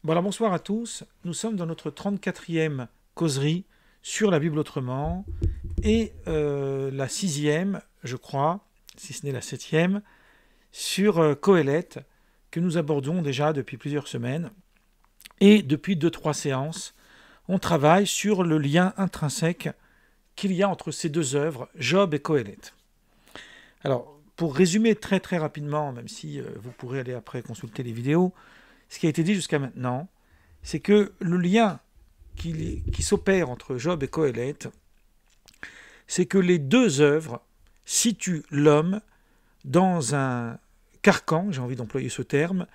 Bon alors bonsoir à tous, nous sommes dans notre 34e causerie sur la Bible autrement et la 6e, je crois, si ce n'est la 7e, sur Qoheleth que nous abordons déjà depuis plusieurs semaines. Et depuis 2-3 séances, on travaille sur le lien intrinsèque qu'il y a entre ces deux œuvres, Job et Qoheleth. Alors, pour résumer très très rapidement, même si vous pourrez aller après consulter les vidéos, ce qui a été dit jusqu'à maintenant, c'est que le lien qui s'opère entre Job et Qoheleth, c'est que les deux œuvres situent l'homme dans un carcan, j'ai envie d'employer ce terme,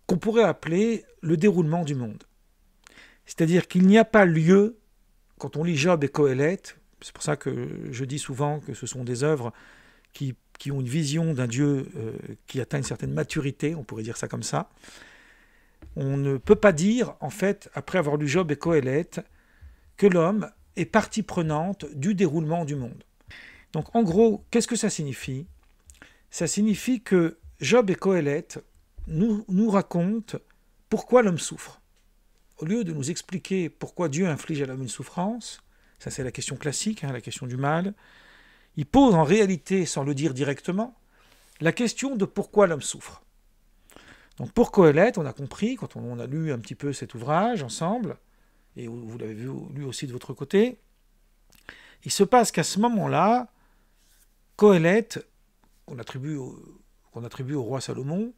qu'on pourrait appeler le déroulement du monde. C'est-à-dire qu'il n'y a pas lieu, quand on lit Job et Qoheleth, c'est pour ça que je dis souvent que ce sont des œuvres qui ont une vision d'un Dieu qui atteint une certaine maturité, on pourrait dire ça comme ça. On ne peut pas dire, en fait, après avoir lu Job et Qoheleth, que l'homme est partie prenante du déroulement du monde. Donc en gros, qu'est-ce que ça signifie ? Ça signifie que Job et Qoheleth nous racontent pourquoi l'homme souffre. Au lieu de nous expliquer pourquoi Dieu inflige à l'homme une souffrance, ça c'est la question classique, la question du mal, il pose en réalité, sans le dire directement, la question de pourquoi l'homme souffre. Donc pour Qoheleth, on a compris, quand on a lu un petit peu cet ouvrage ensemble, et vous l'avez lu aussi de votre côté, il se passe qu'à ce moment-là, Qoheleth, qu'on attribue au roi Salomon,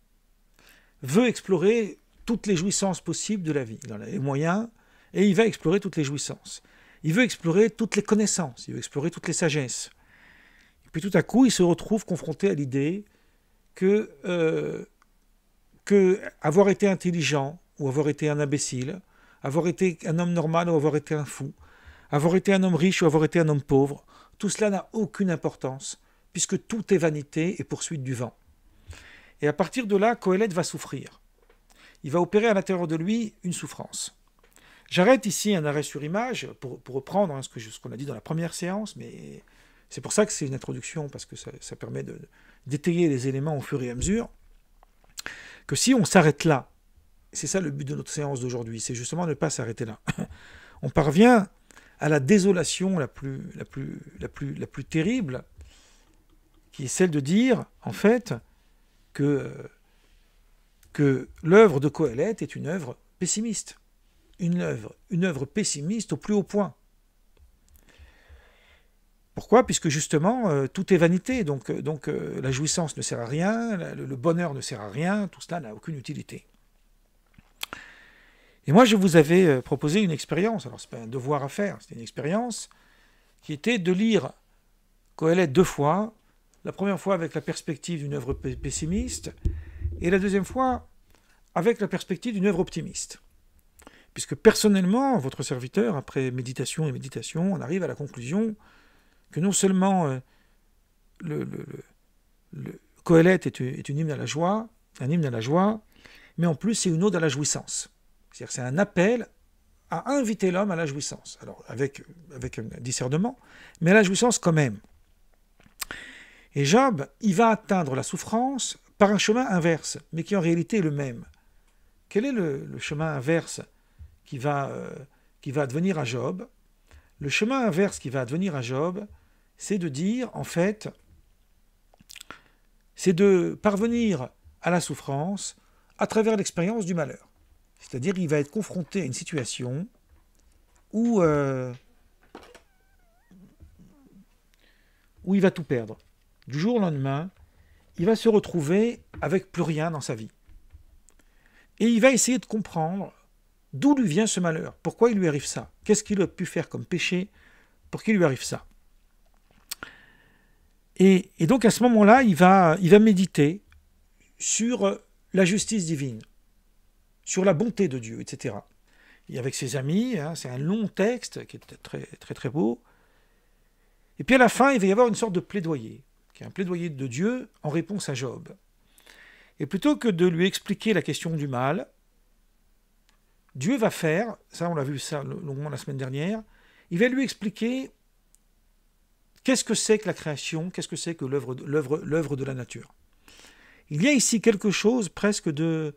veut explorer toutes les jouissances possibles de la vie. Il en a les moyens, et il va explorer toutes les jouissances. Il veut explorer toutes les connaissances, il veut explorer toutes les sagesses. Et puis tout à coup, il se retrouve confronté à l'idée que avoir été intelligent ou avoir été un imbécile, avoir été un homme normal ou avoir été un fou, avoir été un homme riche ou avoir été un homme pauvre, tout cela n'a aucune importance, puisque tout est vanité et poursuite du vent. Et à partir de là, Qoheleth va souffrir. Il va opérer à l'intérieur de lui une souffrance. J'arrête ici un arrêt sur image pour reprendre ce qu'on a dit dans la première séance, mais c'est pour ça que c'est une introduction, parce que ça permet d'étayer les éléments au fur et à mesure, que si on s'arrête là, c'est ça le but de notre séance d'aujourd'hui, c'est justement ne pas s'arrêter là. On parvient à la désolation la plus terrible, qui est celle de dire, en fait, que l'œuvre de Qoheleth est une œuvre pessimiste. Une œuvre pessimiste au plus haut point. Pourquoi ? Puisque justement, tout est vanité, donc la jouissance ne sert à rien, le bonheur ne sert à rien, tout cela n'a aucune utilité. Et moi, je vous avais proposé une expérience, alors ce n'est pas un devoir à faire, c'était une expérience qui était de lire Qoheleth 2 fois, la première fois avec la perspective d'une œuvre pessimiste, et la deuxième fois avec la perspective d'une œuvre optimiste. Puisque personnellement, votre serviteur, après méditation et méditation, on arrive à la conclusion que non seulement Qoheleth est une hymne à la joie, un hymne à la joie, mais en plus c'est une ode à la jouissance. C'est-à-dire que c'est un appel à inviter l'homme à la jouissance. Alors avec un discernement, mais à la jouissance quand même. Et Job, il va atteindre la souffrance par un chemin inverse, mais qui en réalité est le même. Quel est le chemin inverse qui va advenir à Job ? Le chemin inverse qui va advenir à Job, c'est de dire, en fait, c'est de parvenir à la souffrance à travers l'expérience du malheur. C'est-à-dire qu'il va être confronté à une situation où il va tout perdre. Du jour au lendemain, il va se retrouver avec plus rien dans sa vie. Et il va essayer de comprendre d'où lui vient ce malheur, pourquoi il lui arrive ça, qu'est-ce qu'il a pu faire comme péché pour qu'il lui arrive ça. Et donc à ce moment-là, il va méditer sur la justice divine, sur la bonté de Dieu, etc. Et avec ses amis, c'est un long texte qui est très très très beau. Et puis à la fin, il va y avoir une sorte de plaidoyer, qui est un plaidoyer de Dieu en réponse à Job. Et plutôt que de lui expliquer la question du mal, Dieu va faire, ça on l'a vu ça longuement la semaine dernière, il va lui expliquer qu'est-ce que c'est que la création, qu'est-ce que c'est que l'œuvre de la nature. Il y a ici quelque chose presque de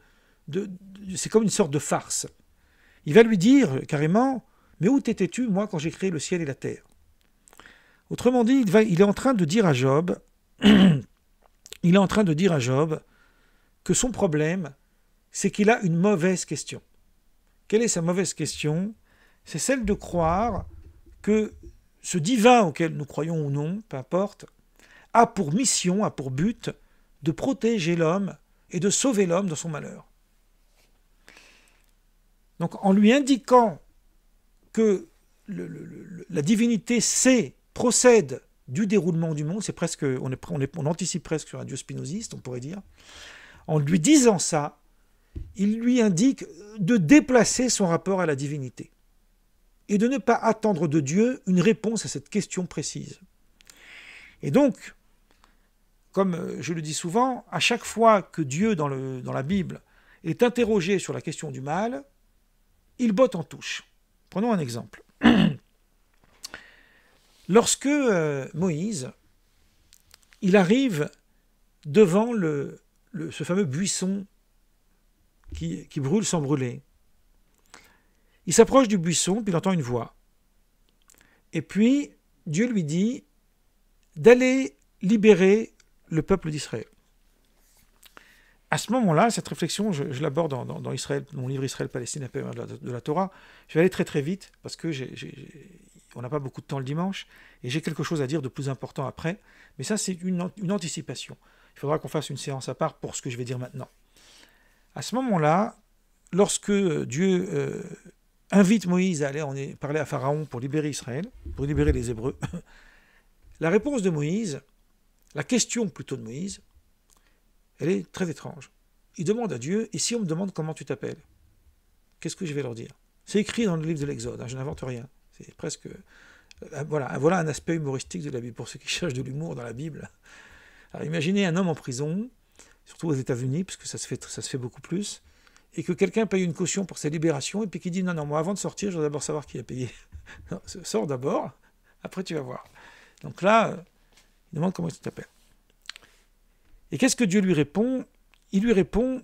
c'est comme une sorte de farce. Il va lui dire carrément, mais où t'étais-tu, moi, quand j'ai créé le ciel et la terre? Autrement dit, il est en train de dire à Job, il est en train de dire à Job que son problème, c'est qu'il a une mauvaise question. Quelle est sa mauvaise question? C'est celle de croire que ce divin auquel nous croyons ou non, peu importe, a pour mission, a pour but de protéger l'homme et de sauver l'homme de son malheur. Donc en lui indiquant que la divinité procède du déroulement du monde, c'est presque, on anticipe presque sur un dieu spinoziste, on pourrait dire, en lui disant ça, il lui indique de déplacer son rapport à la divinité et de ne pas attendre de Dieu une réponse à cette question précise. Et donc, comme je le dis souvent, à chaque fois que Dieu, dans la Bible, est interrogé sur la question du mal, il botte en touche. Prenons un exemple. Lorsque Moïse, il arrive devant ce fameux buisson qui brûle sans brûler, il s'approche du buisson, puis il entend une voix. Et puis, Dieu lui dit d'aller libérer le peuple d'Israël. À ce moment-là, cette réflexion, je l'aborde dans Israël, mon livre Israël-Palestine, un peu de la Torah. Je vais aller très très vite, parce que on n'a pas beaucoup de temps le dimanche, et j'ai quelque chose à dire de plus important après, mais ça c'est une anticipation. Il faudra qu'on fasse une séance à part pour ce que je vais dire maintenant. À ce moment-là, lorsque Dieu invite Moïse à aller parler à Pharaon pour libérer Israël, pour libérer les Hébreux, la réponse de Moïse, la question plutôt de Moïse, elle est très étrange. Il demande à Dieu, et si on me demande comment tu t'appelles, qu'est-ce que je vais leur dire? C'est écrit dans le livre de l'Exode, je n'invente rien. C'est presque... Voilà un aspect humoristique de la Bible, pour ceux qui cherchent de l'humour dans la Bible. Alors imaginez un homme en prison, surtout aux États-Unis, puisque ça se fait beaucoup plus, et que quelqu'un paye une caution pour sa libération, et puis qui dit non, moi avant de sortir, je dois d'abord savoir qui a payé. Non, sors d'abord, après tu vas voir. Donc là, il demande comment tu t'appelles. Et qu'est-ce que Dieu lui répond? Il lui répond,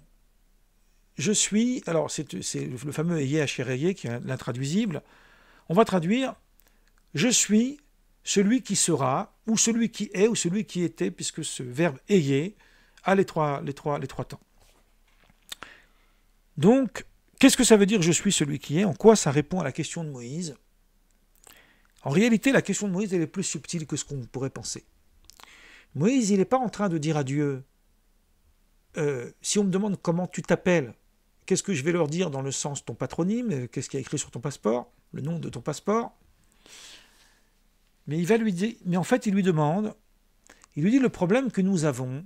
je suis, alors c'est le fameux Eyé Hachireye qui est l'intraduisible, on va traduire, je suis celui qui sera, ou celui qui est, ou celui qui était, puisque ce verbe Eyé a les trois temps. Donc, qu'est-ce que ça veut dire je suis celui qui est? En quoi ça répond à la question de Moïse? En réalité, la question de Moïse, elle est plus subtile que ce qu'on pourrait penser. Moïse, il n'est pas en train de dire à Dieu, si on me demande comment tu t'appelles, qu'est-ce que je vais leur dire dans le sens ton patronyme, qu'est-ce qu'il y a écrit sur ton passeport, le nom de ton passeport. Mais il va lui dire, mais en fait, il lui dit le problème que nous avons,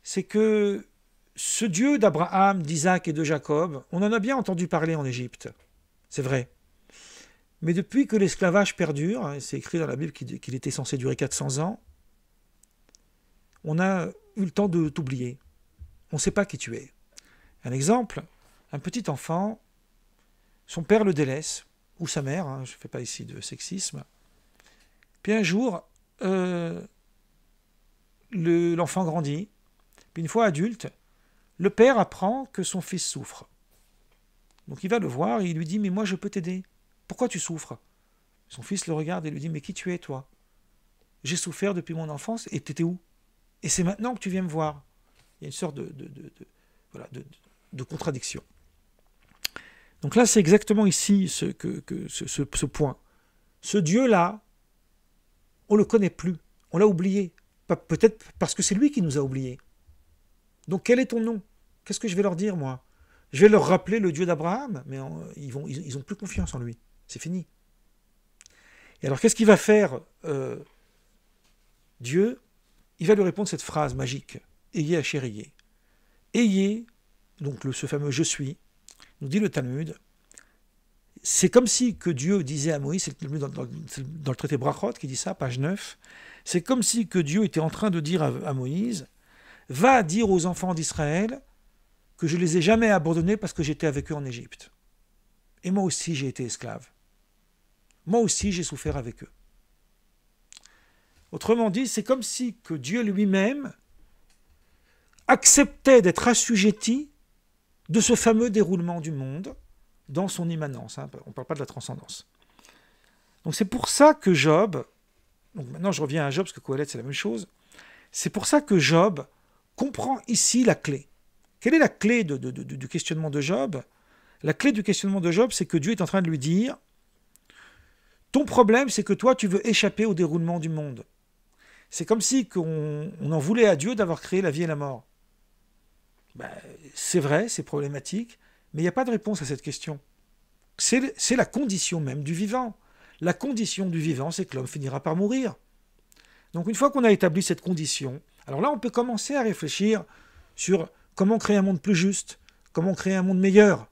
c'est que ce Dieu d'Abraham, d'Isaac et de Jacob, on en a bien entendu parler en Égypte, c'est vrai. Mais depuis que l'esclavage perdure, c'est écrit dans la Bible qu'il était censé durer 400 ans, on a eu le temps de t'oublier. On ne sait pas qui tu es. Un exemple, un petit enfant, son père le délaisse, ou sa mère, je ne fais pas ici de sexisme. Puis un jour, l'enfant grandit, puis une fois adulte, le père apprend que son fils souffre. Donc il va le voir et il lui dit « Mais moi je peux t'aider. Pourquoi tu souffres ?» Son fils le regarde et lui dit « Mais qui tu es toi? J'ai souffert depuis mon enfance et t'étais où? Et c'est maintenant que tu viens me voir. » Il y a une sorte de contradiction. Donc là, c'est exactement ici ce point. Ce Dieu-là, on ne le connaît plus, on l'a oublié. Peut-être parce que c'est lui qui nous a oubliés. Donc quel est ton nom? Qu'est-ce que je vais leur dire, moi? Je vais leur rappeler le Dieu d'Abraham, mais ils n'ont plus confiance en lui. C'est fini. Et alors, qu'est-ce qu'il va faire Dieu? Il va lui répondre cette phrase magique. Eyé Hachireye. Eyé, donc ce fameux je suis, nous dit le Talmud, c'est comme si que Dieu disait à Moïse, c'est dans le traité Brachot qui dit ça, page 9, c'est comme si que Dieu était en train de dire à Moïse, va dire aux enfants d'Israël que je ne les ai jamais abandonnés parce que j'étais avec eux en Égypte. Et moi aussi j'ai été esclave. Moi aussi j'ai souffert avec eux. Autrement dit, c'est comme si que Dieu lui-même acceptait d'être assujetti de ce fameux déroulement du monde dans son immanence. Hein. On ne parle pas de la transcendance. Donc c'est pour ça que Job, donc maintenant je reviens à Job parce que Qoheleth c'est la même chose, c'est pour ça que Job comprend ici la clé. Quelle est la clé du questionnement de Job? La clé du questionnement de Job, c'est que Dieu est en train de lui dire « Ton problème, c'est que toi, tu veux échapper au déroulement du monde. » C'est comme si on en voulait à Dieu d'avoir créé la vie et la mort. Ben, c'est vrai, c'est problématique, mais il n'y a pas de réponse à cette question. C'est la condition même du vivant. La condition du vivant, c'est que l'homme finira par mourir. Donc une fois qu'on a établi cette condition, alors là on peut commencer à réfléchir sur comment créer un monde plus juste, comment créer un monde meilleur.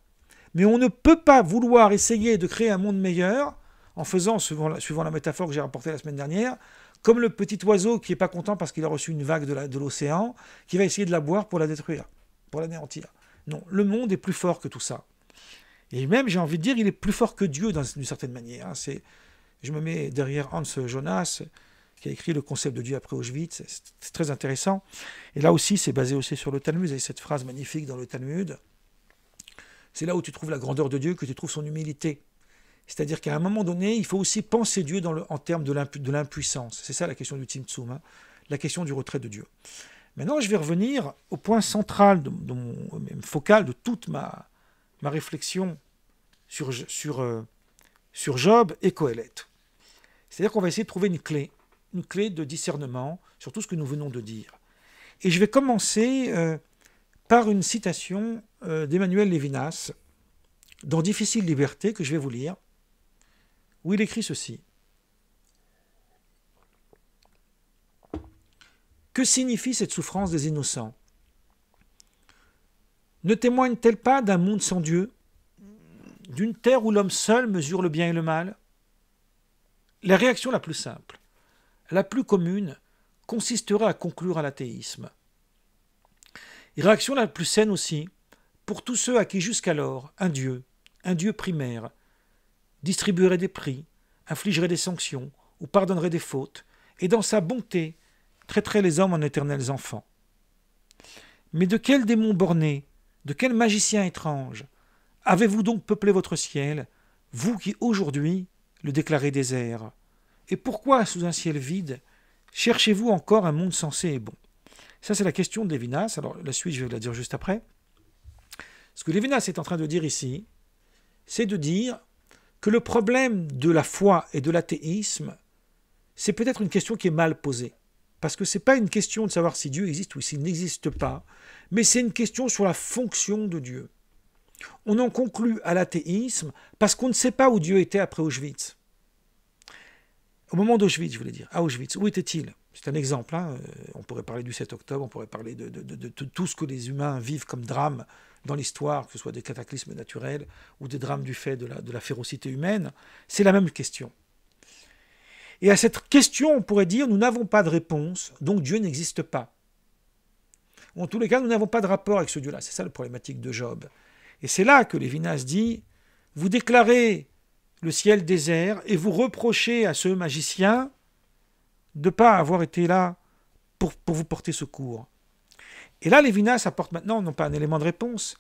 Mais on ne peut pas vouloir essayer de créer un monde meilleur en faisant, suivant la métaphore que j'ai rapportée la semaine dernière, comme le petit oiseau qui n'est pas content parce qu'il a reçu une vague de l'océan, qui va essayer de la boire pour la détruire, pour l'anéantir. Non, le monde est plus fort que tout ça. Et même, j'ai envie de dire, il est plus fort que Dieu d'une certaine manière. Hein. Je me mets derrière Hans Jonas, qui a écrit le concept de Dieu après Auschwitz. C'est très intéressant. Et là aussi, c'est basé aussi sur le Talmud. Vous avez cette phrase magnifique dans le Talmud. C'est là où tu trouves la grandeur de Dieu, que tu trouves son humilité. C'est-à-dire qu'à un moment donné, il faut aussi penser Dieu en termes de l'impuissance. C'est ça la question du Tzimtzum, hein, la question du retrait de Dieu. Maintenant, je vais revenir au point central, même focal de toute ma réflexion sur Job et Qoheleth. C'est-à-dire qu'on va essayer de trouver une clé de discernement sur tout ce que nous venons de dire. Et je vais commencer par une citation d'Emmanuel Levinas dans Difficile liberté, que je vais vous lire, où il écrit ceci. Que signifie cette souffrance des innocents? Ne témoigne-t-elle pas d'un monde sans Dieu, d'une terre où l'homme seul mesure le bien et le mal? La réaction la plus simple, la plus commune, consisterait à conclure à l'athéisme. Et réaction la plus saine aussi, pour tous ceux à qui jusqu'alors un Dieu primaire, distribuerait des prix, infligerait des sanctions ou pardonnerait des fautes, et dans sa bonté traiterait les hommes en éternels enfants. Mais de quel démon borné, de quel magicien étrange avez-vous donc peuplé votre ciel, vous qui aujourd'hui le déclarez désert? Et pourquoi, sous un ciel vide, cherchez-vous encore un monde sensé et bon? Ça, c'est la question de Levinas. Alors, la suite, je vais la dire juste après. Ce que Levinas est en train de dire ici, c'est de dire que le problème de la foi et de l'athéisme, c'est peut-être une question qui est mal posée. Parce que ce n'est pas une question de savoir si Dieu existe ou s'il n'existe pas, mais c'est une question sur la fonction de Dieu. On en conclut à l'athéisme parce qu'on ne sait pas où Dieu était après Auschwitz. Au moment d'Auschwitz, je voulais dire, à Auschwitz, où était-il? C'est un exemple, hein. On pourrait parler du 7 octobre, on pourrait parler de tout ce que les humains vivent comme drame dans l'histoire, que ce soit des cataclysmes naturels ou des drames du fait de la férocité humaine. C'est la même question. Et à cette question, on pourrait dire, nous n'avons pas de réponse, donc Dieu n'existe pas. En tous les cas, nous n'avons pas de rapport avec ce Dieu-là. C'est ça la problématique de Job. Et c'est là que Levinas dit, vous déclarez le ciel désert et vous reprochez à ce magicien de ne pas avoir été là pour vous porter secours. Et là, Levinas apporte maintenant non pas un élément de réponse,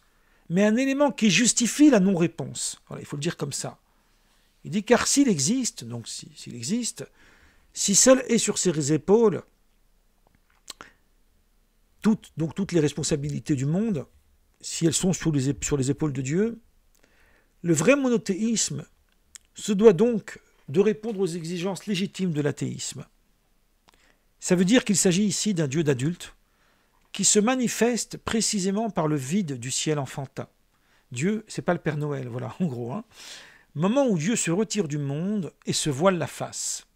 mais un élément qui justifie la non-réponse. Voilà, il faut le dire comme ça. Il dit, car s'il existe, donc s'il existe, si seul est sur ses épaules toutes les responsabilités du monde, si elles sont sur les épaules de Dieu, le vrai monothéisme se doit donc de répondre aux exigences légitimes de l'athéisme. Ça veut dire qu'il s'agit ici d'un Dieu d'adulte qui se manifeste précisément par le vide du ciel enfantin. Dieu, c'est pas le Père Noël, voilà, en gros. Hein. Moment où Dieu se retire du monde et se voile la face.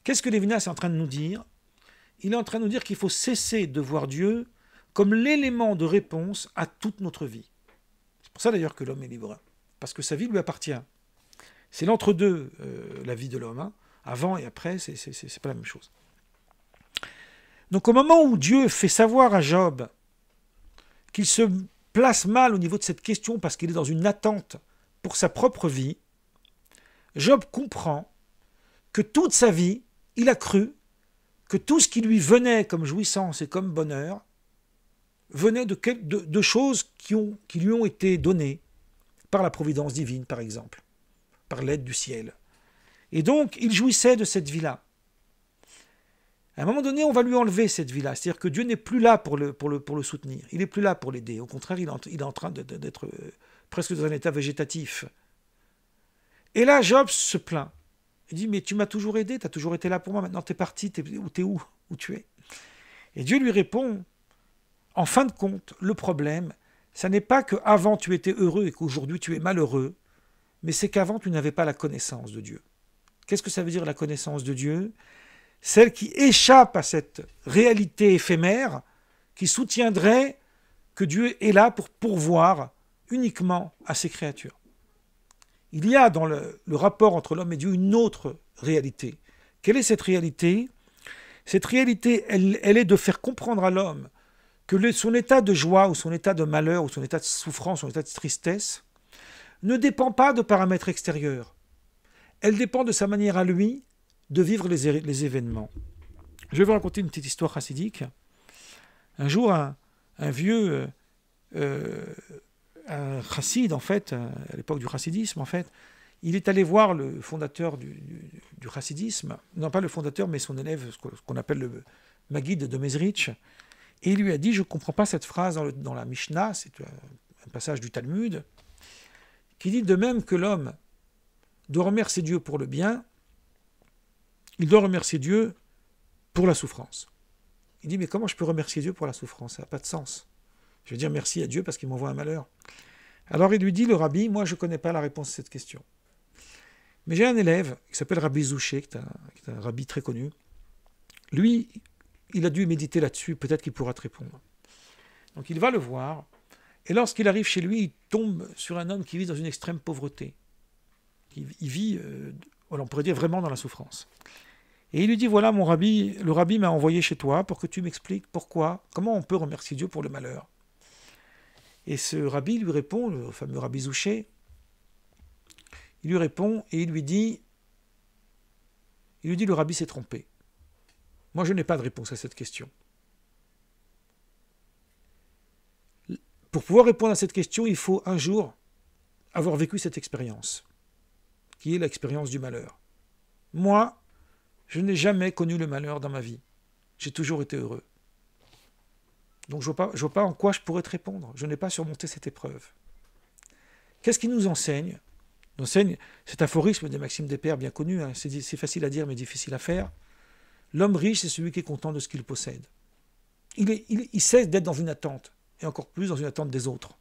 Qu'est-ce que Levinas est en train de nous dire? Il est en train de nous dire qu'il faut cesser de voir Dieu comme l'élément de réponse à toute notre vie. C'est pour ça d'ailleurs que l'homme est libre, parce que sa vie lui appartient. C'est l'entre-deux, la vie de l'homme. Hein. Avant et après, c'est pas la même chose. Donc au moment où Dieu fait savoir à Job qu'il se place mal au niveau de cette question parce qu'il est dans une attente pour sa propre vie, Job comprend que toute sa vie, il a cru que tout ce qui lui venait comme jouissance et comme bonheur venait de choses qui lui ont été données par la providence divine, par exemple, par l'aide du ciel. Et donc, il jouissait de cette vie-là. À un moment donné, on va lui enlever cette vie-là. C'est-à-dire que Dieu n'est plus là pour le soutenir. Il n'est plus là pour l'aider. Au contraire, il est en train d'être presque dans un état végétatif. Et là, Job se plaint. Il dit, mais tu m'as toujours aidé, tu as toujours été là pour moi. Maintenant, tu es parti, t'es où tu es? Et Dieu lui répond, en fin de compte, le problème, ça n'est pas qu'avant tu étais heureux et qu'aujourd'hui tu es malheureux, mais c'est qu'avant tu n'avais pas la connaissance de Dieu. Qu'est-ce que ça veut dire la connaissance de Dieu? Celle qui échappe à cette réalité éphémère, qui soutiendrait que Dieu est là pour pourvoir uniquement à ses créatures. Il y a dans le rapport entre l'homme et Dieu une autre réalité. Quelle est cette réalité? Cette réalité, elle est de faire comprendre à l'homme que son état de joie ou son état de malheur ou son état de souffrance, son état de tristesse ne dépend pas de paramètres extérieurs. Elle dépend de sa manière à lui de vivre les événements. Je vais vous raconter une petite histoire chassidique. Un jour, un vieux un chassid, en fait, à l'époque du chassidisme, en fait, il est allé voir le fondateur du chassidisme, non pas le fondateur, mais son élève, ce qu'on appelle le Maguide de Mezrich, et il lui a dit, je ne comprends pas cette phrase dans la Mishnah, c'est un passage du Talmud, qui dit, de même que l'homme doit remercier Dieu pour le bien, il doit remercier Dieu pour la souffrance. Il dit, mais comment je peux remercier Dieu pour la souffrance? Ça n'a pas de sens. Je vais dire merci à Dieu parce qu'il m'envoie un malheur. Alors il lui dit, le rabbi, moi je ne connais pas la réponse à cette question. Mais j'ai un élève qui s'appelle Rabbi Zouché, qui est un rabbi très connu. Lui, il a dû méditer là-dessus, peut-être qu'il pourra te répondre. Donc il va le voir, et lorsqu'il arrive chez lui, il tombe sur un homme qui vit dans une extrême pauvreté. Il vit, on pourrait dire, vraiment dans la souffrance. Et il lui dit, voilà, le rabbi m'a envoyé chez toi pour que tu m'expliques pourquoi, comment on peut remercier Dieu pour le malheur. Et ce rabbi lui répond, le fameux rabbi Zouché, il lui répond et il lui dit, le rabbi s'est trompé. Moi, je n'ai pas de réponse à cette question. Pour pouvoir répondre à cette question, il faut un jour avoir vécu cette expérience, qui est l'expérience du malheur. Moi, je n'ai jamais connu le malheur dans ma vie. J'ai toujours été heureux. Donc je ne vois pas en quoi je pourrais te répondre. Je n'ai pas surmonté cette épreuve. Qu'est-ce qui nous enseigne? Il enseigne cet aphorisme de Maxime Despères, bien connu, hein, c'est facile à dire mais difficile à faire. L'homme riche, c'est celui qui est content de ce qu'il possède. Il cesse d'être dans une attente, et encore plus dans une attente des autres.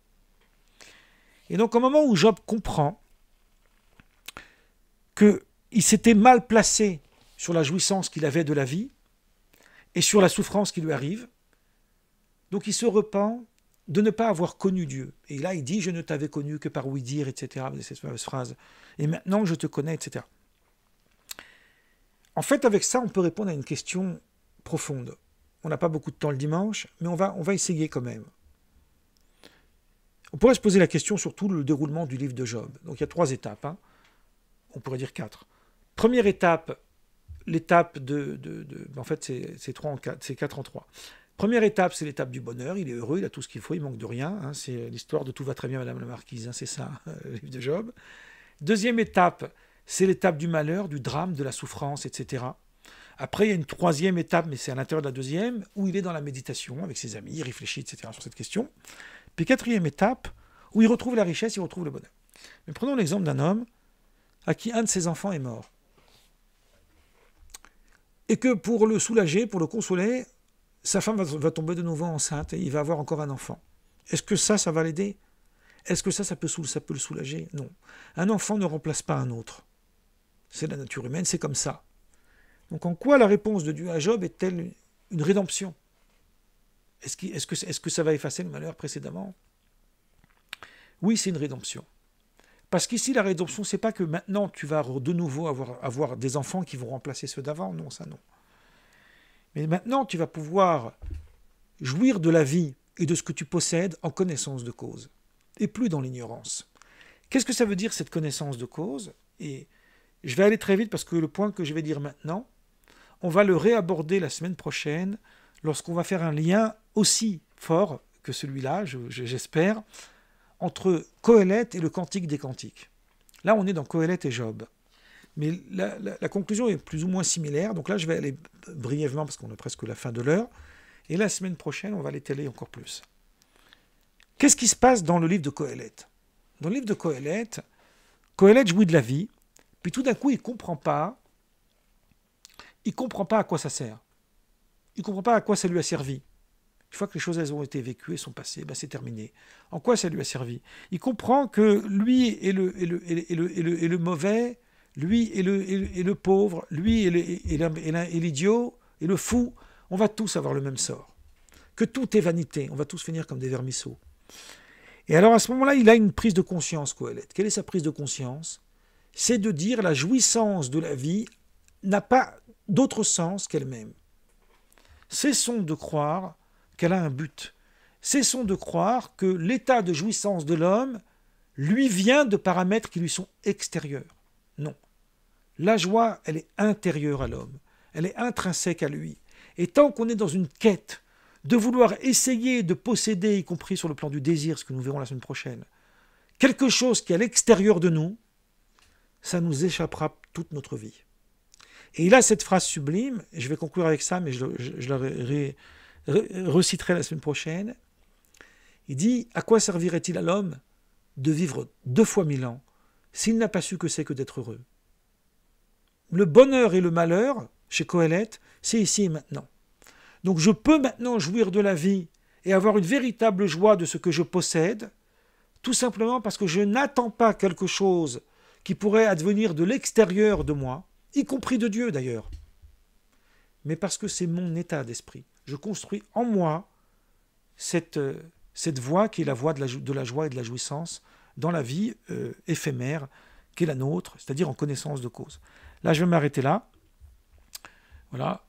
Et donc au moment où Job comprend qu'il s'était mal placé sur la jouissance qu'il avait de la vie et sur la souffrance qui lui arrive, donc il se repent de ne pas avoir connu Dieu. Et là, il dit, je ne t'avais connu que par ouï-dire, etc. Cette fameuse phrase. Et maintenant, je te connais, etc. En fait, avec ça, on peut répondre à une question profonde. On n'a pas beaucoup de temps le dimanche, mais on va essayer quand même. On pourrait se poser la question sur tout le déroulement du livre de Job. Donc il y a 3 étapes. Hein. On pourrait dire 4. Première étape, l'étape en fait, c'est 4 en 3. Première étape, c'est l'étape du bonheur. Il est heureux, il a tout ce qu'il faut, il manque de rien. Hein. C'est l'histoire de tout va très bien, Madame la Marquise. Hein. C'est ça, le livre de Job. Deuxième étape, c'est l'étape du malheur, du drame, de la souffrance, etc. Après, il y a une 3e étape, mais c'est à l'intérieur de la 2e, où il est dans la méditation avec ses amis, il réfléchit, etc. sur cette question. Puis 4e étape, où il retrouve la richesse, il retrouve le bonheur. Mais prenons l'exemple d'un homme à qui un de ses enfants est mort. Et que pour le soulager, pour le consoler, sa femme va tomber de nouveau enceinte et il va avoir encore un enfant. Est-ce que ça va l'aider? Est-ce que ça peut le soulager? Non. Un enfant ne remplace pas un autre. C'est la nature humaine, c'est comme ça. Donc en quoi la réponse de Dieu à Job est-elle une rédemption? Est-ce que ça va effacer le malheur précédemment? Oui, c'est une rédemption. Parce qu'ici, la rédemption, c'est pas que maintenant tu vas de nouveau avoir des enfants qui vont remplacer ceux d'avant. Non, ça non. Mais maintenant, tu vas pouvoir jouir de la vie et de ce que tu possèdes en connaissance de cause, et plus dans l'ignorance. Qu'est-ce que ça veut dire, cette connaissance de cause? Et je vais aller très vite parce que le point que je vais dire maintenant, on va le réaborder la semaine prochaine, lorsqu'on va faire un lien aussi fort que celui-là, j'espère, entre Qoheleth et le Cantique des Cantiques. Là, on est dans Qoheleth et Job. Mais la conclusion est plus ou moins similaire. Donc là, je vais aller brièvement, parce qu'on est presque à la fin de l'heure. Et la semaine prochaine, on va l'étaler encore plus. Qu'est-ce qui se passe dans le livre de Qoheleth? Dans le livre de Qoheleth, Qoheleth jouit de la vie, puis tout d'un coup, il ne comprend pas à quoi ça sert. Il ne comprend pas à quoi ça lui a servi. Une fois que les choses elles ont été vécues et sont passées, ben c'est terminé. En quoi ça lui a servi? Il comprend que lui est le mauvais, lui est le pauvre, lui est l'idiot, et le fou. On va tous avoir le même sort. Que tout est vanité. On va tous finir comme des vermisseaux. Et alors à ce moment-là, il a une prise de conscience, Qoheleth. Quelle est sa prise de conscience? C'est de dire la jouissance de la vie n'a pas d'autre sens qu'elle-même. Cessons de croire qu'elle a un but. Cessons de croire que l'état de jouissance de l'homme lui vient de paramètres qui lui sont extérieurs. Non. La joie, elle est intérieure à l'homme. Elle est intrinsèque à lui. Et tant qu'on est dans une quête de vouloir essayer de posséder, y compris sur le plan du désir, ce que nous verrons la semaine prochaine, quelque chose qui est à l'extérieur de nous, ça nous échappera toute notre vie. Et il a cette phrase sublime, et je vais conclure avec ça, mais je la reciterai la semaine prochaine. Il dit, à quoi servirait-il à l'homme de vivre 2 fois 1000 ans s'il n'a pas su que c'est que d'être heureux? Le bonheur et le malheur, chez Qoheleth, c'est ici et maintenant. Donc je peux maintenant jouir de la vie et avoir une véritable joie de ce que je possède, tout simplement parce que je n'attends pas quelque chose qui pourrait advenir de l'extérieur de moi, y compris de Dieu d'ailleurs, mais parce que c'est mon état d'esprit. Je construis en moi cette voie qui est la voie de la joie et de la jouissance dans la vie éphémère qui est la nôtre, c'est-à-dire en connaissance de cause. Là, je vais m'arrêter là. Voilà.